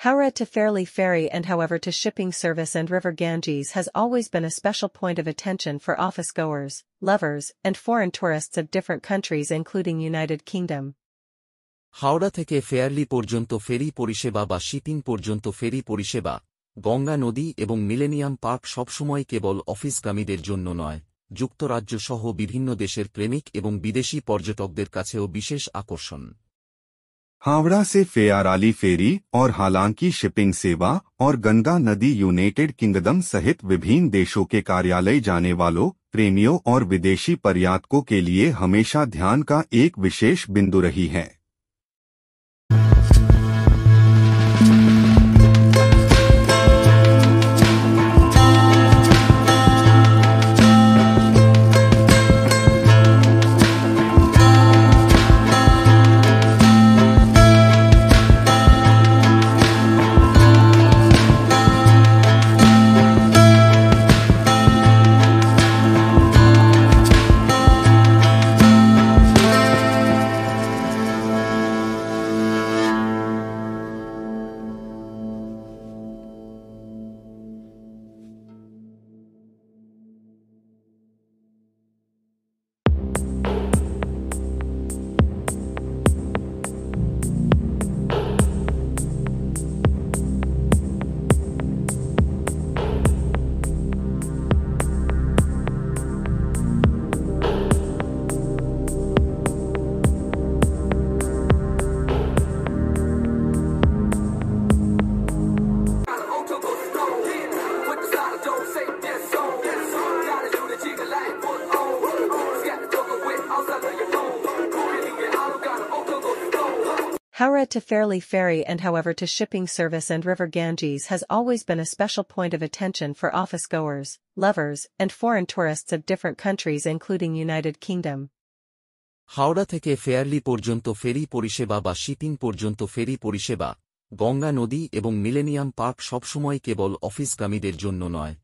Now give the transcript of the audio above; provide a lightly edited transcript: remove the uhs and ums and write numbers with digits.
Howrah to Fairlie Ferry and however to shipping service and River Ganges has always been a special point of attention for office-goers, lovers, and foreign tourists of different countries including United Kingdom. Howrah থেকে fairly পর্যন্ত ফেরি পরিষেবা বা shipping পর্যন্ত ফেরি পরিষেবা, গঙ্গা নদী এবং millennium park সবসময় কেবল অফিসগামীদের জন্য নয়, যুক্তরাজ্য সহ বিভিন্ন দেশের প্রেমিক এবং বিদেশি পর্যটকদের কাছেও বিশেষ আকর্ষণ। हावड़ा से फेयाराली फेरी और हालांकि शिपिंग सेवा और गंगा नदी यूनाइटेड किंगडम सहित विभिन्न देशों के कार्यालय जाने वालों, प्रेमियों और विदेशी पर्यटकों के लिए हमेशा ध्यान का एक विशेष बिंदु रही है। Howrah to Fairlie Ferry and however to shipping service and River Ganges has always been a special point of attention for office-goers, lovers, and foreign tourists of different countries including United Kingdom. Howrah থেকে fairly পর্যন্ত ফেরি পরিষেবা বা shipping পর্যন্ত ফেরি পরিষেবা, গঙ্গা নদী এবং millennium park সবসময় কেবল অফিসগামীদের জন্য নয়,